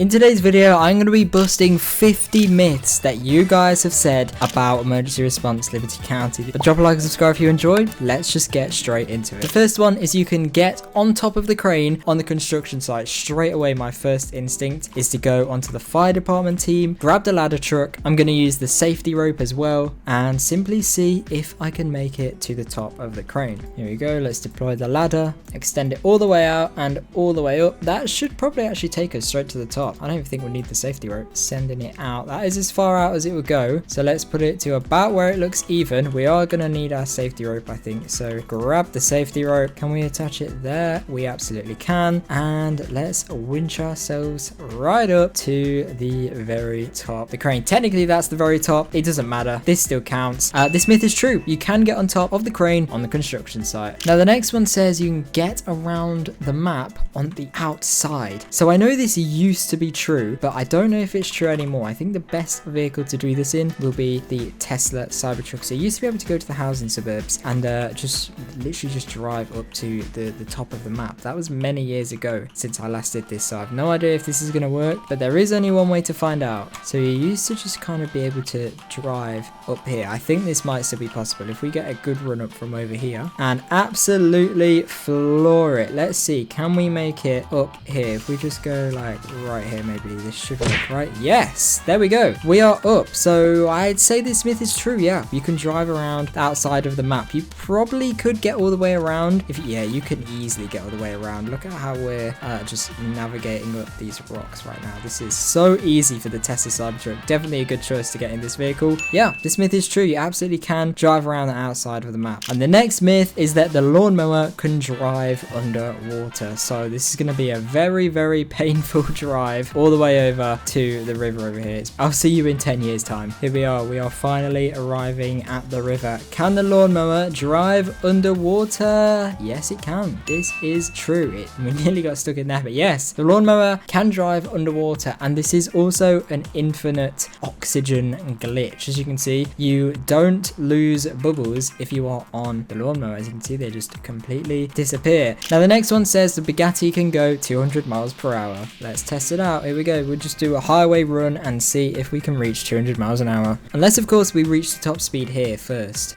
In today's video, I'm going to be busting 50 myths that you guys have said about emergency response Liberty County. But drop a like and subscribe if you enjoyed. Let's just get straight into it. The first one is you can get on top of the crane on the construction site. Straight away, my first instinct is to go onto the fire department team, grab the ladder truck. I'm going to use the safety rope as well and simply see if I can make it to the top of the crane. Here we go. Let's deploy the ladder, extend it all the way out and all the way up. That should probably actually take us straight to the top. I don't even think we need the safety rope. Sending it out. That is as far out as it would go. So let's put it to about where it looks even. We are going to need our safety rope, I think. So grab the safety rope. Can we attach it there? We absolutely can. And let's winch ourselves right up to the very top. The crane. Technically, that's the very top. It doesn't matter. This still counts. This myth is true. You can get on top of the crane on the construction site. Now, the next one says you can get around the map on the outside. So I know this used to be true, but I don't know if it's true anymore. I think the best vehicle to do this in will be the Tesla Cybertruck. So you used to be able to go to the housing suburbs and just literally just drive up to the top of the map. That was many years ago since I last did this, so I have no idea if this is going to work, but there is only one way to find out. So you used to just kind of be able to drive up here. I think this might still be possible if we get a good run up from over here and absolutely floor it. Let's see, can we make it up here? If we just go like right here, maybe this should work, right? Yes, there we go. We are up. So I'd say this myth is true. Yeah, you can drive around outside of the map. You probably could get all the way around. Yeah, you can easily get all the way around. Look at how we're just navigating up these rocks right now. This is so easy for the Tesla Cybertruck. Definitely a good choice to get in this vehicle. Yeah, this myth is true. You absolutely can drive around the outside of the map. And the next myth is that the lawnmower can drive underwater. So this is going to be a very, very painful drive all the way over to the river over here. I'll see you in 10 years time. Here we are. We are finally arriving at the river. Can the lawnmower drive underwater? Yes, it can. This is true. We nearly got stuck in there, but yes, the lawnmower can drive underwater. And this is also an infinite oxygen glitch. As you can see, you don't lose bubbles if you are on the lawnmower. As you can see, they just completely disappear. Now, the next one says the Bugatti can go 200 miles per hour. Let's test it out. Here we go. We'll just do a highway run and see if we can reach 200 miles an hour. Unless, of course, we reach the top speed here first.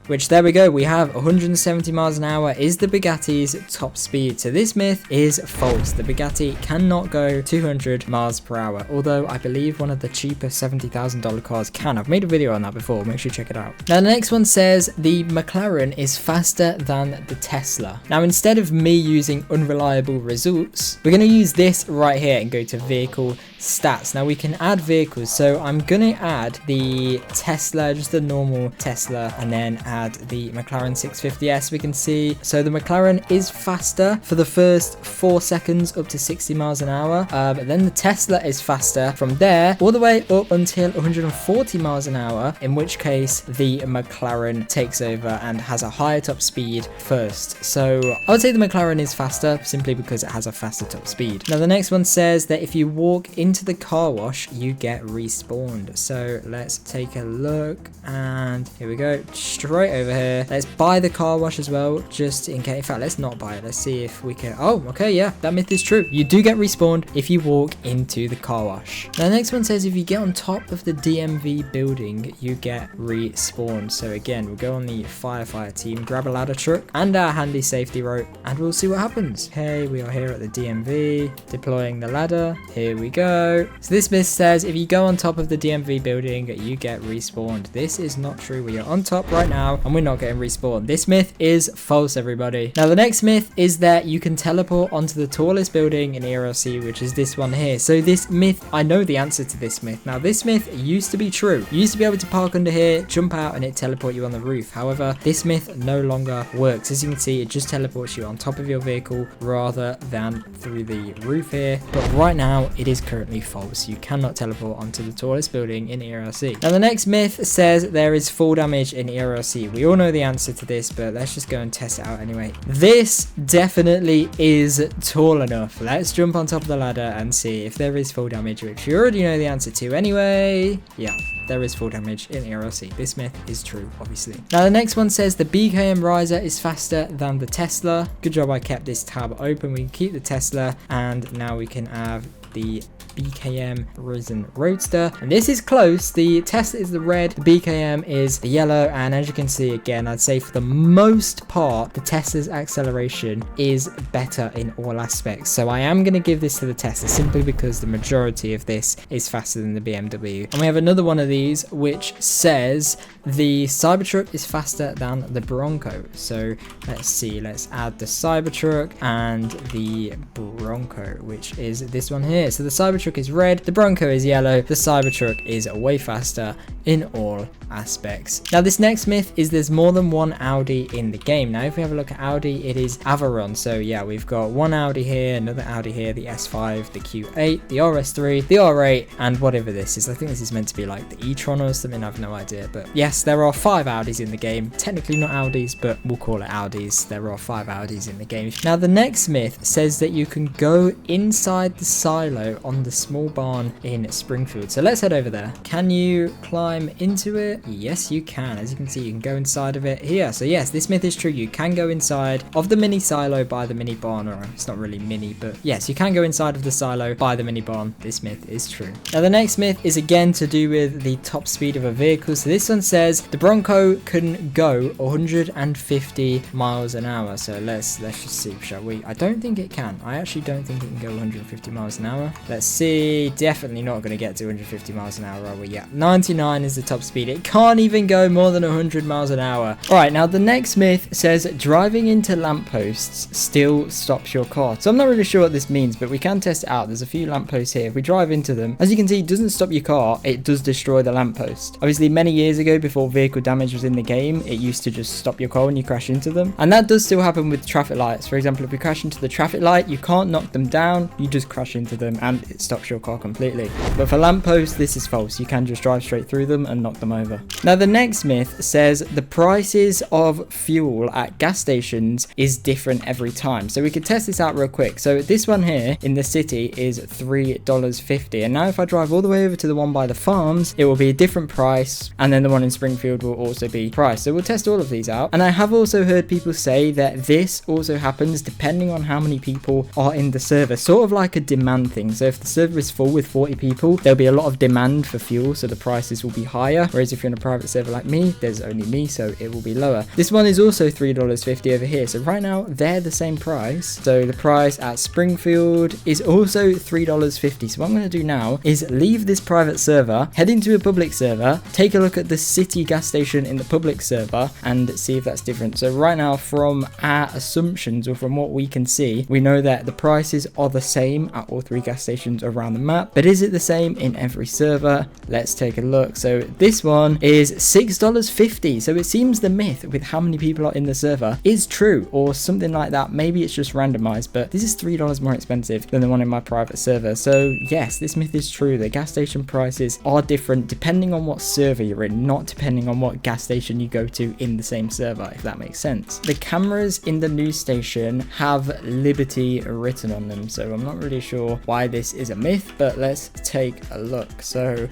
Which, there we go, we have 170 miles an hour is the Bugatti's top speed. So this myth is false. The Bugatti cannot go 200 miles per hour. Although I believe one of the cheaper $70,000 cars can. I've made a video on that before. Make sure you check it out. Now, the next one says the McLaren is faster than the Tesla. Now, instead of me using unreliable results, we're going to use this right here and go to vehicle stats. Now, we can add vehicles. So I'm going to add the Tesla, just the normal Tesla, and then add the McLaren 650S. We can see, so the McLaren is faster for the first 4 seconds up to 60 miles an hour. But then the Tesla is faster from there all the way up until 140 miles an hour, in which case the McLaren takes over and has a higher top speed first. So I would say the McLaren is faster simply because it has a faster top speed. Now, the next one says that if you walk into the car wash, you get respawned. So let's take a look, and here we go, straight over here. Let's buy the car wash as well, just in case. In fact, let's not buy it. Let's see if we can. Oh, okay, yeah, that myth is true. You do get respawned if you walk into the car wash. Now, the next one says if you get on top of the DMV building, you get respawned. So again, we'll go on the firefighter team, grab a ladder truck and our handy safety rope, and we'll see what happens. Okay, we are here at the DMV, deploying the ladder. Here we go. So this myth says if you go on top of the DMV building, you get respawned. This is not true. We are on top right now and we're not getting respawned. This myth is false, everybody. Now, the next myth is that you can teleport onto the tallest building in ERLC, which is this one here. So this myth, I know the answer to this myth. Now, this myth used to be true. You used to be able to park under here, jump out, and it teleport you on the roof. However, this myth no longer works. As you can see, it just teleports you on top of your vehicle rather than through the roof here. But right now, it is currently false. You cannot teleport onto the tallest building in ERLC. Now, the next myth says there is fall damage in ERLC. see. We all know the answer to this, but let's just go and test it out anyway. This definitely is tall enough. Let's jump on top of the ladder and see if there is full damage, which you already know the answer to anyway. Yeah, there is full damage in ERLC. This myth is true, obviously. Now, the next one says the BKM riser is faster than the Tesla. Good job I kept this tab open. We can keep the Tesla, and now we can have the BKM Risen Roadster, and this is close. The Tesla is the red, the BKM is the yellow, and as you can see, again, I'd say for the most part the Tesla's acceleration is better in all aspects. So I am going to give this to the Tesla simply because the majority of this is faster than the BMW. And we have another one of these which says the Cybertruck is faster than the Bronco. So let's see, let's add the Cybertruck and the Bronco, which is this one here. So the Cybertruck is red, the Bronco is yellow, the Cybertruck is way faster in all aspects. Now, this next myth is there's more than one Audi in the game. Now, if we have a look at Audi, it is Avalon. So yeah, we've got one Audi here, another Audi here, the S5, the Q8, the RS3, the R8, and whatever this is. I think this is meant to be like the e-tron or something, I have no idea. But yes, there are 5 Audis in the game. Technically not Audis, but we'll call it Audis. There are 5 Audis in the game. Now, the next myth says that you can go inside the silo on the small barn in Springfield. So let's head over there. Can you climb into it? Yes, you can. As you can see, you can go inside of it here. So yes, this myth is true. You can go inside of the mini silo by the mini barn, or it's not really mini, but yes, you can go inside of the silo by the mini barn. This myth is true. Now, the next myth is again to do with the top speed of a vehicle. So this one says the Bronco can go 150 miles an hour. So let's just see, shall we? I don't think it can. I actually don't think it can go 150 miles an hour. Let's see. Definitely not going to get to 150 miles an hour, are we? Yeah, 99 is the top speed. It can't even go more than 100 miles an hour. All right, now the next myth says driving into lampposts still stops your car. So I'm not really sure what this means, but we can test it out. There's a few lampposts here. If we drive into them, as you can see, it doesn't stop your car. It does destroy the lamppost. Obviously, many years ago, before vehicle damage was in the game, it used to just stop your car when you crash into them. And that does still happen with traffic lights. For example, if you crash into the traffic light, you can't knock them down. You just crash into them and it stops your car completely. But for lampposts, this is false. You can just drive straight through them and knock them over. Now, the next myth says the prices of fuel at gas stations is different every time. So we could test this out real quick. So this one here in the city is $3.50. And now if I drive all the way over to the one by the farms, it will be a different price. And then the one in Springfield will also be priced. So we'll test all of these out. And I have also heard people say that this also happens depending on how many people are in the server. Sort of like a demand thing. So if the server is full with 40 people, there'll be a lot of demand for fuel. So the prices will be higher. Whereas if you're in a private server like me, there's only me, so it will be lower. This one is also $3.50 over here. So right now they're the same price. So the price at Springfield is also $3.50. So what I'm going to do now is leave this private server, head into a public server, take a look at the city gas station in the public server and see if that's different. So right now, from our assumptions or from what we can see, we know that the prices are the same at all 3 gas stations around the map. But is it the same in every server? Let's take a look. So this one is $6.50. So it seems the myth with how many people are in the server is true or something like that. Maybe it's just randomized, but this is $3 more expensive than the one in my private server. So yes, this myth is true. The gas station prices are different depending on what server you're in, not depending on what gas station you go to in the same server, if that makes sense. The cameras in the news station have Liberty written on them. So I'm not really sure why this is a myth, but let's take a look. So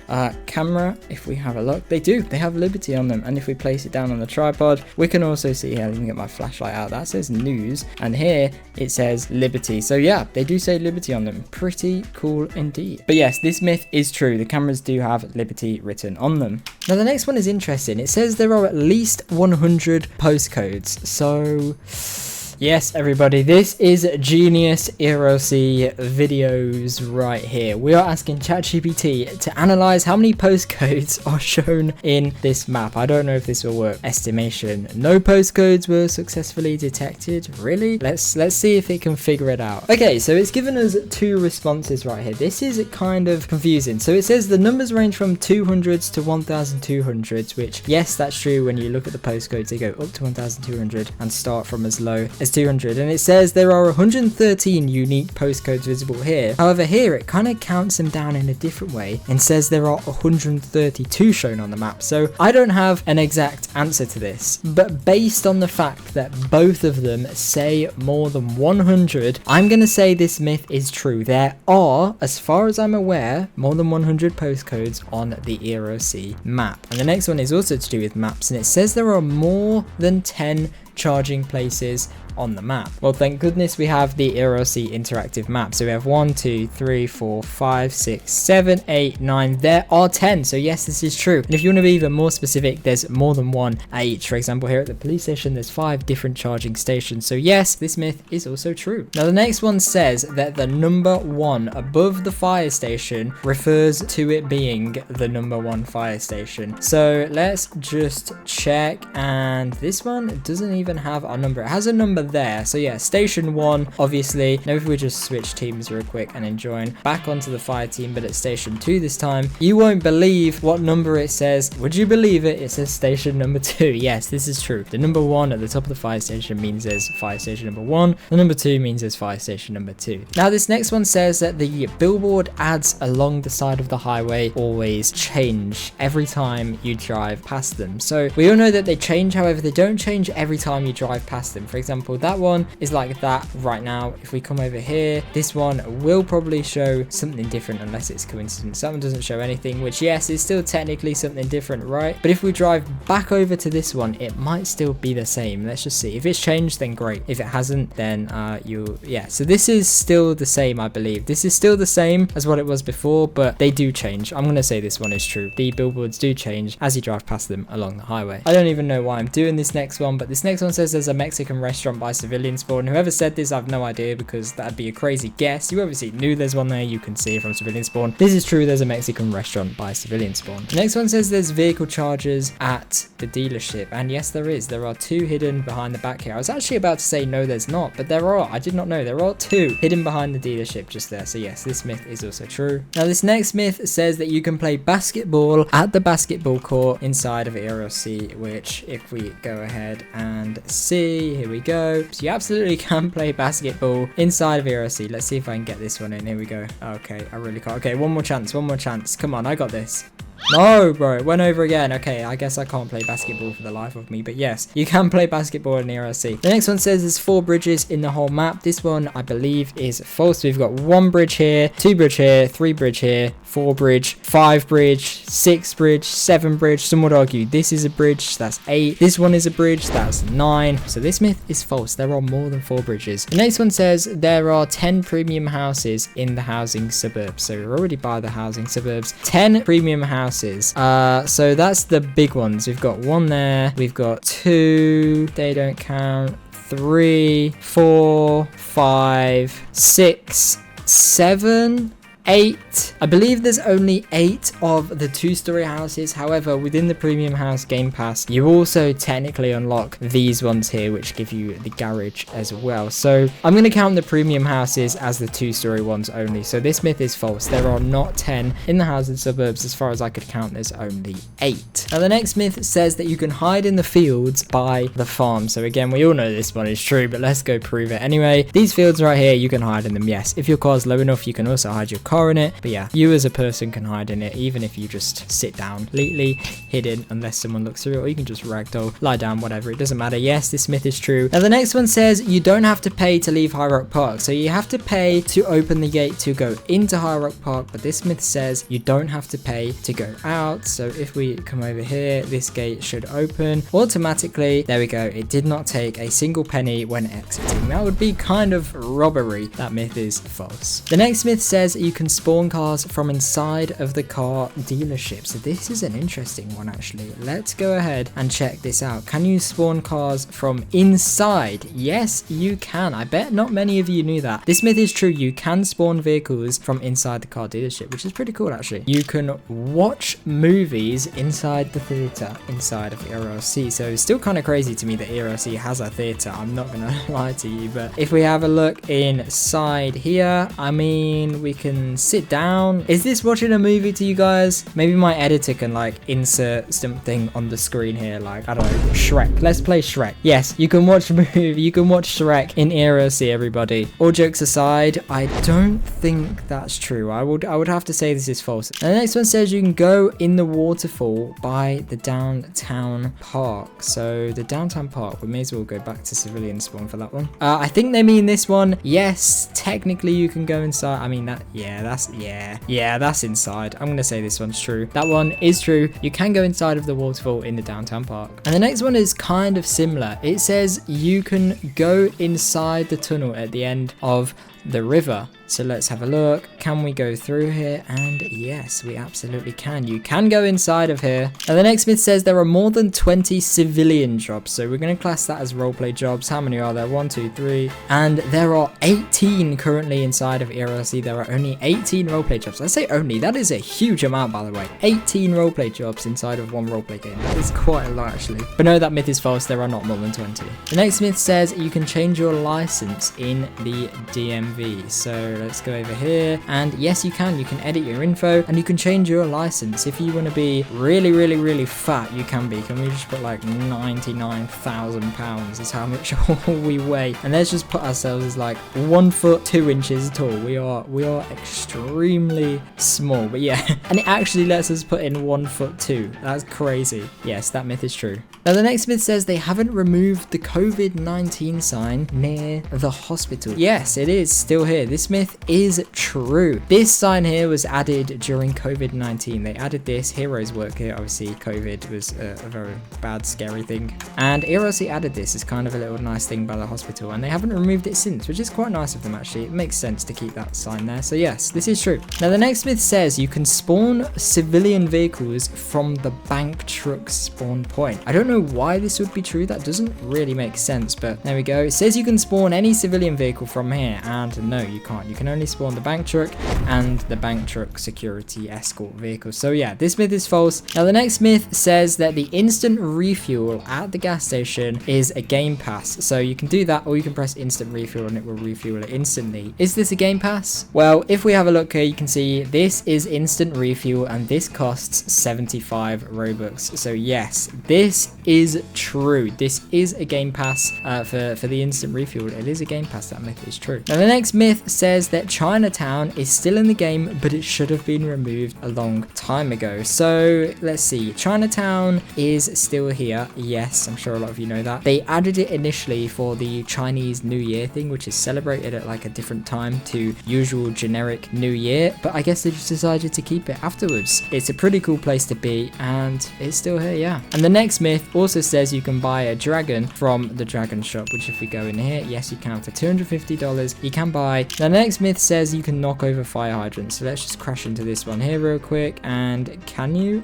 camera, if we have a look, they have Liberty on them. And if we place it down on the tripod, we can also see here, let me get my flashlight out, that says news, and here it says Liberty. So yeah, they do say Liberty on them. Pretty cool indeed. But yes, this myth is true. The cameras do have Liberty written on them. Now the next one is interesting. It says there are at least 100 postcodes. So yes, everybody, this is genius ERLC videos right here. We are asking ChatGPT to analyze how many postcodes are shown in this map. I don't know if this will work. Estimation: no postcodes were successfully detected. Really? Let's see if it can figure it out. Okay, so it's given us 2 responses right here. This is kind of confusing. So it says the numbers range from 200s to 1200s, which yes, that's true. When you look at the postcodes, they go up to 1200 and start from as low as 200, and it says there are 113 unique postcodes visible here. However, here it kind of counts them down in a different way and says there are 132 shown on the map. So I don't have an exact answer to this, but based on the fact that both of them say more than 100, I'm going to say this myth is true. There are, as far as I'm aware, more than 100 postcodes on the ERLC map. And the next one is also to do with maps, and it says there are more than 10 charging places on the map. Well, thank goodness we have the ERLC interactive map. So we have 1, 2, 3, 4, 5, 6, 7, 8, 9. There are 10. So yes, this is true. And if you want to be even more specific, there's more than one at each. For example, here at the police station, there's 5 different charging stations. So yes, this myth is also true. Now, the next one says that the number 1 above the fire station refers to it being the number 1 fire station. So let's just check. And this one doesn't even have a number. It has a number there. So yeah, station 1, obviously. Now if we just switch teams real quick and then join back onto the fire team, but at station 2 this time, you won't believe what number it says. Would you believe it? It says station number 2. Yes, this is true. The number 1 at the top of the fire station means there's fire station number 1. The number 2 means there's fire station number 2. Now this next one says that the billboard ads along the side of the highway always change every time you drive past them. So we all know that they change, however they don't change every time you drive past them. For example, that one is like that right now. If we come over here, this one will probably show something different unless it's coincidence. That one doesn't show anything, which yes, is still technically something different, right? But if we drive back over to this one, it might still be the same. Let's just see. If it's changed, then great. If it hasn't, then yeah. So this is still the same, I believe. This is still the same as what it was before, but they do change. I'm going to say this one is true. The billboards do change as you drive past them along the highway. I don't even know why I'm doing this next one, but this next one says there's a Mexican restaurant by civilian spawn. Whoever said this, I've no idea, because that'd be a crazy guess. You obviously knew there's one there. You can see it from civilian spawn. This is true. There's a Mexican restaurant by civilian spawn. The next one says there's vehicle chargers at the dealership, and yes, there is. There are 2 hidden behind the back here. I was actually about to say no, there's not, but there are. I did not know. There are 2 hidden behind the dealership just there. So yes, this myth is also true. Now this next myth says that you can play basketball at the basketball court inside of ERLC, which if we go ahead and see, here we go. So you absolutely can play basketball inside of ERLC. Let's see if I can get this one in. Here we go. Okay, I really can't. Okay, one more chance. Come on, I got this. No, bro, it went over again. Okay, I guess I can't play basketball for the life of me, but yes, you can play basketball in ERLC. The next one says there's 4 bridges in the whole map. This one, I believe, is false. So we've got 1 bridge here, 2 bridge here, 3 bridge here, 4 bridge, 5 bridge, 6 bridge, 7 bridge. Some would argue this is a bridge, that's 8. This one is a bridge, that's 9. So this myth is false. There are more than 4 bridges. The next one says there are 10 premium houses in the housing suburbs. So we're already by the housing suburbs. 10 premium houses. So that's the big ones. We've got 1 there. We've got 2. They don't count. 3, 4, 5, 6, 7, 8. I believe there's only 8 of the 2-story houses. However, within the premium house game pass, you also technically unlock these ones here, which give you the garage as well. So I'm going to count the premium houses as the 2-story ones only. So this myth is false. There are not 10 in the housing suburbs. As far as I could count, there's only 8. Now the next myth says that you can hide in the fields by the farm. So again, we all know this one is true, but let's go prove it anyway. These fields right here, you can hide in them. Yes, if your car's low enough, you can also hide your car in it. But yeah, you as a person can hide in it, even if you just sit down, completely hidden unless someone looks through it, or you can just ragdoll, lie down, whatever, it doesn't matter. Yes, this myth is true. Now the next one says you don't have to pay to leave High Rock Park. So you have to pay to open the gate to go into High Rock Park, but this myth says you don't have to pay to go out. So if we come over here, this gate should open automatically. There we go. It did not take a single penny when exiting. That would be kind of robbery. That myth is false. The next myth says you can spawn cars from inside of the car dealership. So this is an interesting one actually. Let's go ahead and check this out. Can you spawn cars from inside? Yes, you can. I bet not many of you knew that. This myth is true. You can spawn vehicles from inside the car dealership, which is pretty cool actually. You can watch movies inside the theater inside of ERLC. So it's still kind of crazy to me that ERLC has a theater. I'm not gonna lie to you, but if we have a look inside here, I mean, we can can sit down. Is this watching a movie to you guys? Maybe my editor can like insert something on the screen here, like, I don't know, SHREK. Let's play SHREK. Yes, you can watch a movie, you can watch SHREK in ERLC, everybody. All jokes aside, I don't think that's true. I would have to say this is false. And the next one says you can go in the waterfall by the downtown park. So the downtown park, we may as well go back to civilian spawn for that one. I think they mean this one. Yes, technically you can go inside. I mean that, yeah, that's inside. I'm gonna say this one's true. That one is true. You can go inside of the waterfall in the downtown park. And the next one is kind of similar. It says you can go inside the tunnel at the end of the river. So let's have a look. Can we go through here? And yes, we absolutely can. You can go inside of here. And the next myth says there are more than 20 civilian jobs. So we're going to class that as roleplay jobs. How many are there? 1, 2, 3. And there are 18 currently inside of ERLC. There are only 18 roleplay jobs. I say only. That is a huge amount, by the way. 18 roleplay jobs inside of one roleplay game. That is quite a lot, actually. But no, that myth is false. There are not more than 20. The next myth says you can change your license in the DMV. So let's go over here, and yes, you can edit your info and you can change your license. If you want to be really fat, you can be. Can we just put like 99,000 pounds is how much we weigh, and let's just put ourselves as like 1 foot 2 inches tall. We are extremely small, but yeah. And it actually lets us put in 1 foot 2. That's crazy. Yes, that myth is true. Now the next myth says they haven't removed the COVID-19 sign near the hospital. Yes, it is still here. This myth is true. This sign here was added during COVID-19. They added this. Heroes work here. Obviously, COVID was a very bad, scary thing. And ERLC added this as kind of a little nice thing by the hospital. And they haven't removed it since, which is quite nice of them, actually. It makes sense to keep that sign there. So yes, this is true. Now the next myth says you can spawn civilian vehicles from the bank truck spawn point. I don't know why this would be true. That doesn't really make sense, but there we go. It says you can spawn any civilian vehicle from here, and no, you can't. You can only spawn the bank truck and the bank truck security escort vehicle. So yeah, this myth is false. Now the next myth says that the instant refuel at the gas station is a game pass. So you can do that, or you can press instant refuel and it will refuel it instantly. Is this a game pass? Well, if we have a look here, you can see this is instant refuel and this costs 75 Robux. So yes, this is true. This is a game pass for the instant refuel. It is a game pass. That myth is true. Now the next myth says that Chinatown is still in the game, but it should have been removed a long time ago. So let's see. Chinatown is still here. Yes, I'm sure a lot of you know that. They added it initially for the Chinese New Year thing, which is celebrated at like a different time to usual generic New Year. But I guess they just decided to keep it afterwards. It's a pretty cool place to be, and it's still here, yeah. And the next myth also says you can buy a dragon from the dragon shop, which if we go in here, yes, you can. For $250, you can buy. The next myth says you can knock over fire hydrants. So let's just crash into this one here real quick. And can you?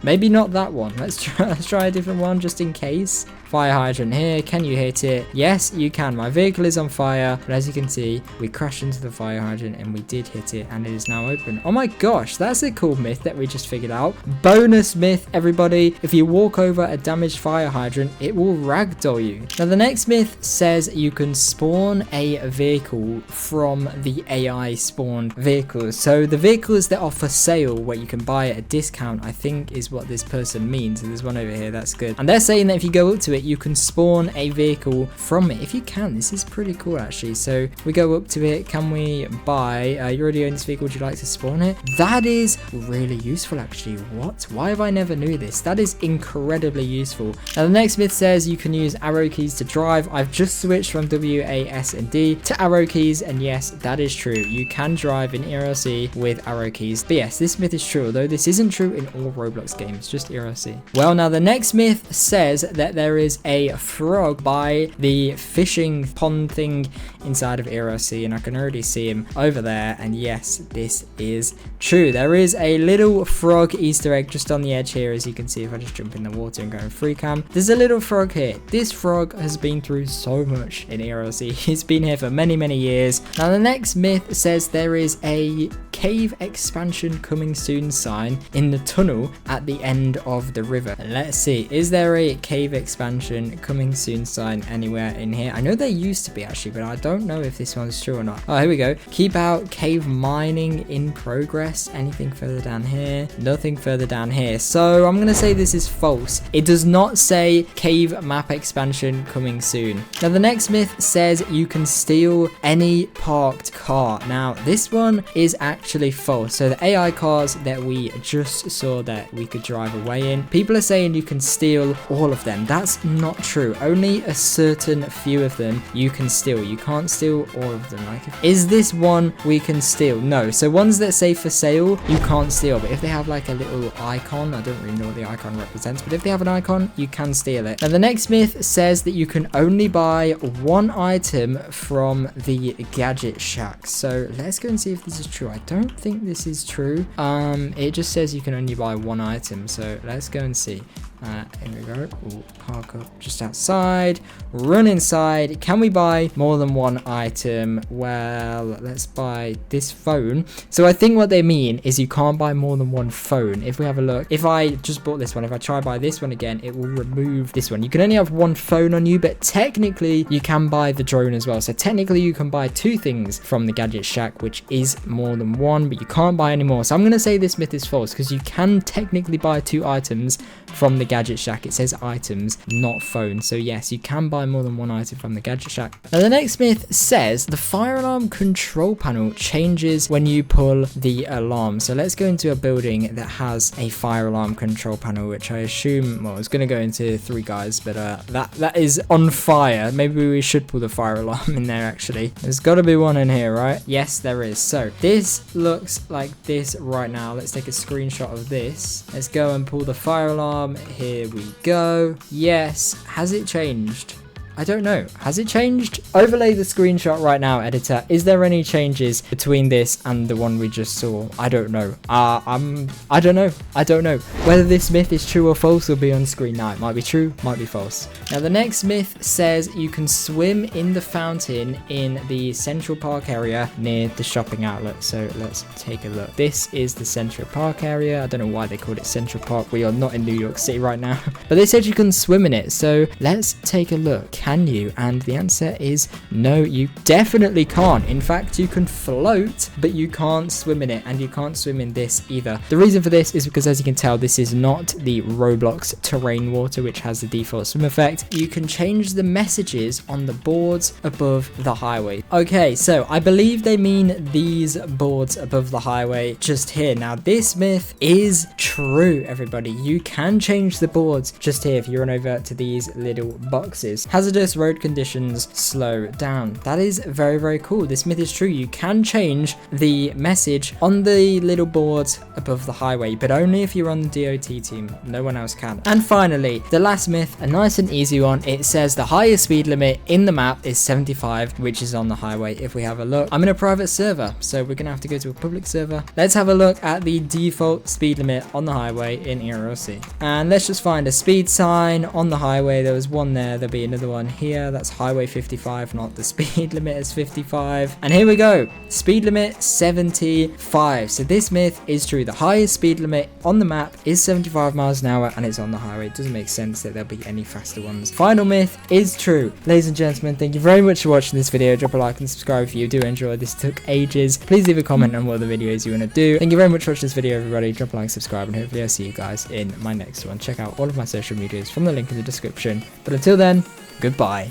Maybe not that one. Let's try a different one just in case. Fire hydrant here. Can you hit it? Yes, you can. My vehicle is on fire, but as you can see, we crashed into the fire hydrant and we did hit it, and it is now open. Oh my gosh, that's a cool myth that we just figured out. Bonus myth, everybody. If you walk over a damaged fire hydrant, it will ragdoll you. Now the next myth says you can spawn a vehicle from the AI spawned vehicles. So the vehicles that are for sale where you can buy at a discount, I think is what this person means. And there's one over here, that's good. And they're saying that if you go up to it, you can spawn a vehicle from it. If you can, this is pretty cool actually. So we go up to it. Can we buy? You already own this vehicle. Would you like to spawn it? That is really useful actually. What? Why have I never knew this? That is incredibly useful. Now the next myth says you can use arrow keys to drive. I've just switched from W, A, S, and D to arrow keys, and yes, that is true. You can drive in ERLC with arrow keys. But yes, this myth is true, although this isn't true in all Roblox games, just ERLC. Well, now the next myth says that there is a frog by the fishing pond thing inside of ERLC, and I can already see him over there, and yes, this is true. There is a little frog Easter egg just on the edge here, as you can see if I just jump in the water and go in free cam. There's a little frog here. This frog has been through so much in ERLC. He's been here for many years. Now the next myth says there is a cave expansion coming soon sign in the tunnel at the end of the river. Let's see, is there a cave expansion coming soon sign anywhere in here? I know there used to be actually, but I don't know if this one's true or not. Oh, here we go. Keep out cave mining in progress. Anything further down here? Nothing further down here. So I'm gonna say this is false. It does not say cave map expansion coming soon. Now the next myth says you can steal any parked car. Now this one is actually false. So the AI cars that we just saw that we could drive away in, people are saying you can steal all of them. That's not true. Only a certain few of them you can steal. You can't steal all of them. Like, is this one we can steal? No. So ones that say for sale you can't steal, but if they have like a little icon, I don't really know what the icon represents, but if they have an icon you can steal it. Now the next myth says that you can only buy one item from the gadget shack. So let's go and see if this is true. I don't think this is true. It just says you can only buy one item, so let's go and see. Here we go. Ooh, park up just outside, run inside. Can we buy more than one item? Well, let's buy this phone. So I think what they mean is you can't buy more than one phone. If we have a look, if I just bought this one, if I try buy this one again, it will remove this one. You can only have one phone on you, but technically you can buy the drone as well. So technically you can buy two things from the gadget shack, which is more than one, but you can't buy any more. So I'm going to say this myth is false because you can technically buy two items from the gadget shack. It says items, not phone. So yes, you can buy more than one item from the gadget shack. Now the next myth says the fire alarm control panel changes when you pull the alarm. So let's go into a building that has a fire alarm control panel, which I assume, well, it's going to go into 3 guys, but that is on fire. Maybe we should pull the fire alarm in there actually. There's got to be one in here, right? Yes, there is. So this looks like this right now. Let's take a screenshot of this. Let's go and pull the fire alarm. Here we go. Yes. Has it changed? I don't know. Has it changed? Overlay the screenshot right now, editor. Is there any changes between this and the one we just saw? I don't know. I don't know. I don't know. Whether this myth is true or false will be on screen now. It might be true, might be false. Now the next myth says you can swim in the fountain in the Central Park area near the shopping outlet. So let's take a look. This is the Central Park area. I don't know why they called it Central Park. We are not in New York City right now. But they said you can swim in it. So let's take a look. Can you? And the answer is no, you definitely can't. In fact, you can float, but you can't swim in it, and you can't swim in this either. The reason for this is because, as you can tell, this is not the Roblox terrain water, which has the default swim effect. You can change the messages on the boards above the highway. Okay, so I believe they mean these boards above the highway just here. Now this myth is true, everybody. You can change the boards just here if you run over to these little boxes. Hazardous road conditions, slow down. That is very, very cool. This myth is true. You can change the message on the little boards above the highway, but only if you're on the DOT team. No one else can. And finally, the last myth, a nice and easy one. It says the highest speed limit in the map is 75, which is on the highway. If we have a look, I'm in a private server, so we're gonna have to go to a public server. Let's have a look at the default speed limit on the highway in ERLC, and let's just find a speed sign on the highway. There was one there, there'll be another one here. That's highway 55, not the speed limit is 55. And here we go, speed limit 75. So this myth is true. The highest speed limit on the map is 75 miles an hour, and it's on the highway. It doesn't make sense that there'll be any faster ones. Final myth is true. Ladies and gentlemen, thank you very much for watching this video. Drop a like and subscribe if you do enjoy. This took ages. Please leave a comment on what other videos you want to do. Thank you very much for watching this video, everybody. Drop a like, subscribe, and hopefully I'll see you guys in my next one. Check out all of my social medias from the link in the description. But until then, goodbye.